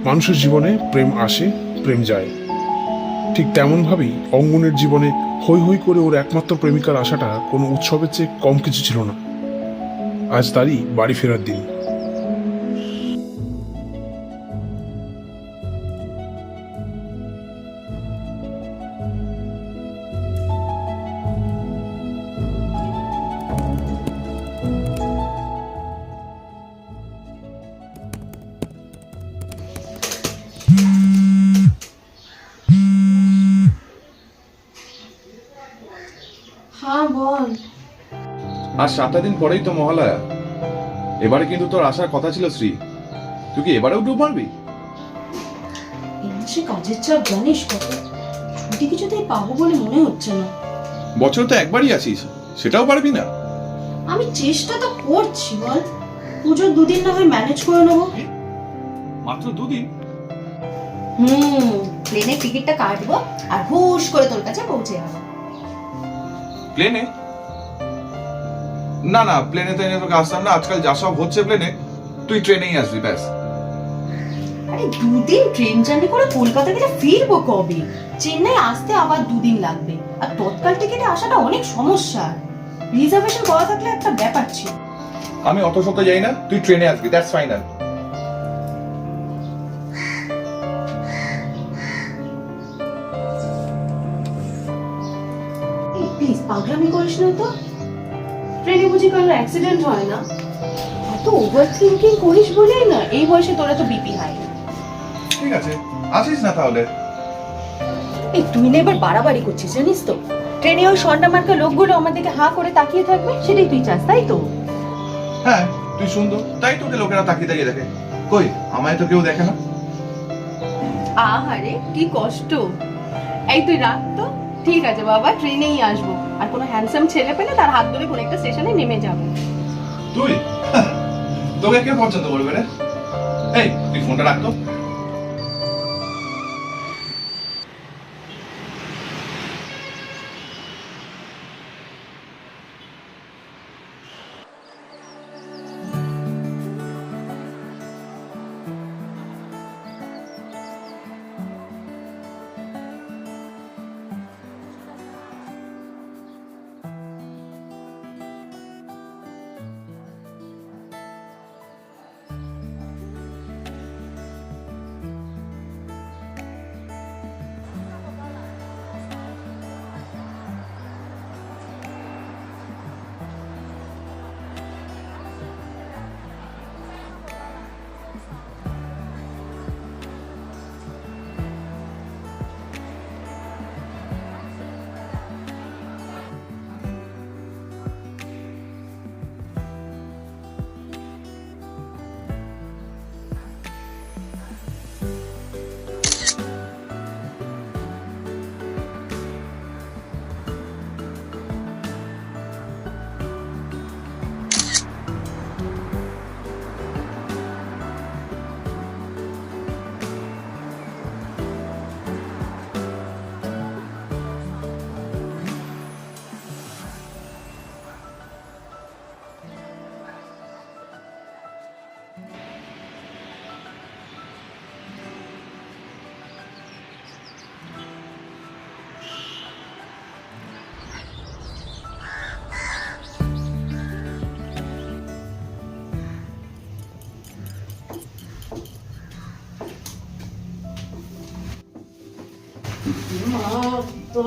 মানুষের জীবনে প্রেম আসে, প্রেম যায়। ঠিক তেমনভাবেই অঙ্গনের জীবনে হৈ হৈ করে ওর একমাত্র প্রেমিকার আশাটা কোনো উৎসবের চেয়ে কম কিছু ছিল না। আজ তারই বাড়ি ফেরার দিন। হ্যাঁ বল। আর 7টা দিন পরেই তো মহালয়া। এবারে কিন্তু তোর আসার কথা ছিল শ্রী। তুই কি এবারেও ডুব মারবি? এই মাসে কাজের চাপ জানিস কত, ছুটি কিছুতেই পাবো বলে মনে হচ্ছে না। বছর তো একবারই আসিস, সেটাও পারবি না? আমি চেষ্টা তো করছি বল, পুজোর দুদিন না হয় ম্যানেজ করে নেবো। মাত্র 2 দিন? প্লেনের টিকিটটা কাটবো আর হুশ করে তোর কাছে পৌঁছে যাবো। প্লেনে? না না, প্লেনে তো তোকে আসতাম না। আজকাল যা সব হচ্ছে প্লেনে, তুই ট্রেনেই আসবি ব্যাস। আরে 2 দিন ট্রেন জার্নি করে কলকাতা গেলে ফিরবো কবে? চেন্নাই আসতে আবার 2 দিন লাগবে, আর তৎকাল টিকিটে আসাটা অনেক সমস্যা। রিজার্ভেশন করা থাকলে একটা ব্যাপার ছিল। আমি অত শত যাই না, তুই ট্রেনে আসবি, দ্যাটস ফাইনাল। প্লিজ পাগলামি করিস না তো। ট্রেনে বুঝি কারো অ্যাক্সিডেন্ট হয় না? এত ওভার থিঙ্কিং করিস বলেই না এই বয়সে তোরা তো বিপি হাই। ঠিক আছে, আসিস না তাহলে। এই তুই না এবার বাড়াবাড়ি করছিস জানিস তো। ট্রেনে ওই সন্ডা মার্কা লোকগুলো আমাদেরকে হাঁ করে তাকিয়ে থাকবে, সেটাই তুই চাস তাই তো? হ্যাঁ, তুই সুন্দর, তাই তোকে লোকেরা তাকিয়ে তাকিয়ে দেখে। কই, আমায় তো কেউ দেখে না। আহারে কি কষ্ট। এই তুই রাখ তো। ঠিক আছে বাবা, ট্রেনেই আসবো, আর কোনো হ্যান্ডসাম ছেলে পেলে তার হাত ধরে কোনো একটা স্টেশনে নেমে যাবো। তুই তোকে কে পছন্দ করবে রে? এই তুই ফোনটা রাখতো।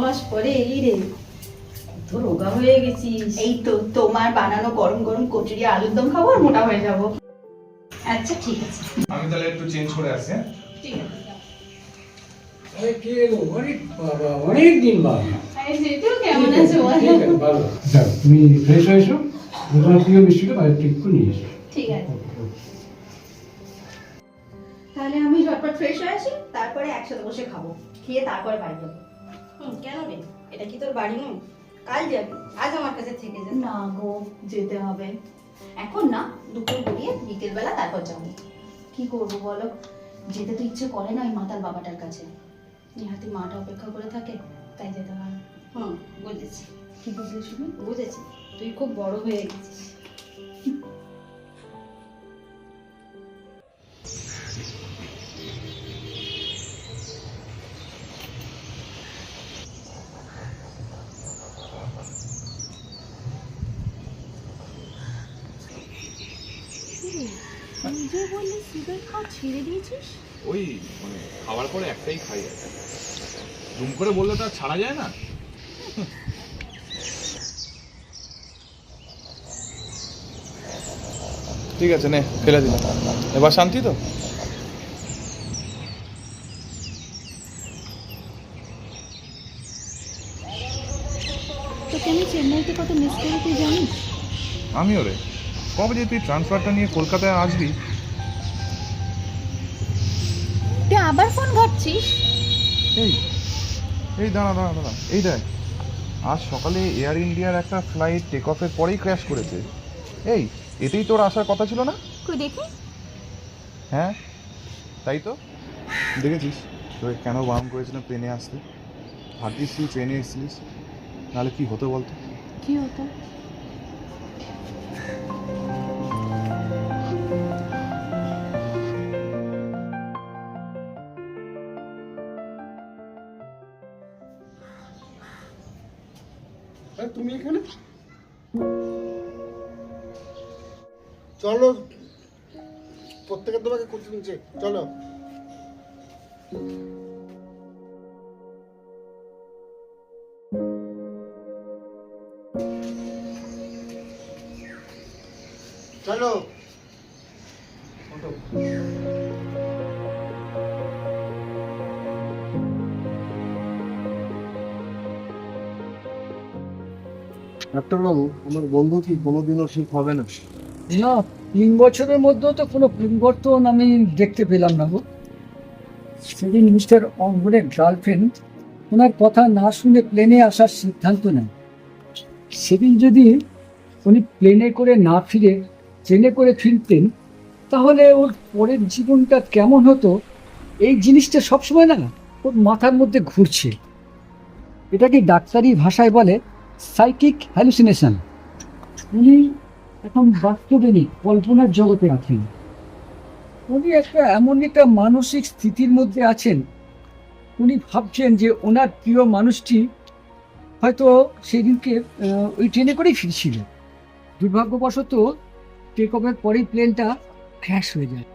মাস পরে এলি রে, তো রোগা হয়ে গেছিস। এই তো তোমার বানানো গরম গরম কচুরি আলুর দম খাবো আর মোটা হয়ে যাবো। আচ্ছা ঠিক আছে, আমি তাহলে একটু চেঞ্জ করে আসি। হ্যাঁ, ঠিক আছে। আরে কে এলো? অনেক বাবা, অনেক দিন বাবা। আরে যেহেতু কেমন আছো বলো? ঠিক আছে, ভালো। যাও, তুমি ফ্রেশ হয়ে এসো। তোমার প্রিয় মিষ্টিটা বাইরে থেকে একটু নিয়ে এসো। ঠিক আছে, তাহলে আমি ঝটপট ফ্রেশ হয়ে আসি, তারপরে একসাথে বসে খাবো, খেয়ে তারপরে বাড়ি যাবো। কেন রে, এটা কি তোর বাড়ি নয়? কাল যাবি, আজ আমার কাছে থেকে যা। না গো, যেতে হবে এখন না, দুপুর গড়িয়ে বিকেল বেলা তারপর যাবো। কি করবো বলো, যেতে তো ইচ্ছে করে না ওই মাতাল বাবাটার কাছে। নিহাতি মাটা অপেক্ষা করে থাকে, তাই যেতে হয়। বুঝেছি। কি বুঝলি শুনি? বুঝেছি, তুই খুব বড় হয়ে গেছিস। তুই যে বললি সিগারেট খাওয়া ছেড়ে দিয়েছিস? ওই মানে খাওয়ার পরে একটাই খাই আর কি। দুম করে বললে তো আর ছাড়া যায় না। ঠিক আছে, নে ফেলে দিলাম, এবার শান্তি তো? তোকে আমি চেন্নাইতে কত মিস করি তুই জানিস? আমিও রে। কবে যে তুই ট্রান্সফারটা নিয়ে কলকাতায় আসবি? তুই আবার ফোন ঘাটছিস? এই এই দাঁড়া দাঁড়া দাঁড়া, এই দেখ, আজ সকালে এয়ার ইন্ডিয়ার একটা ফ্লাইট টেক অফের পরেই ক্র্যাশ করেছে। এই, এতেই তোর আসার কথা ছিল না? তুই দেখি। হ্যাঁ তাই তো। দেখেছিস তোকে কেন বারণ করেছিলাম প্লেনে আসতে? ভাগ্যিস তুই ট্রেনে এসেছিলিস, নাহলে কি হতো বলতো? কি হতো? তুমি এখানে চলো, প্রত্যেকে তোমাকে করতে দিচ্ছে, চলো। চলো ডাক্তারবাবু, আমার বন্ধু কি কোনোদিনও ঠিক হবে না? না, 3 বছরের মধ্যেও তো কোনো পরিবর্তন আমি দেখতে পেলাম না গো। সেদিন মিস্টার অঙ্গনের গার্লফ্রেন্ড ওনার কথা না শুনে প্লেনে আসার সিদ্ধান্ত নেন। সেদিন যদি উনি প্লেনে করে না ফিরে ট্রেনে করে ফিরতেন, তাহলে ওর পরের জীবনটা কেমন হতো, এই জিনিসটা সবসময় না ওর মাথার মধ্যে ঘুরছে। এটাকে ডাক্তারি ভাষায় বলে সাইকিক হ্যালুসিনেশন। উনি এখন বাস্তবে নেই, কল্পনার জগতে আছেন। উনি এমন একটা মানসিক স্থিতির মধ্যে আছেন, উনি ভাবছেন যে ওনার প্রিয় মানুষটি হয়তো সেদিনকে ওই ট্রেনে করেই ফিরছিল। দুর্ভাগ্যবশত টেক অফের পরেই প্লেনটা ক্র্যাশ হয়ে যায়।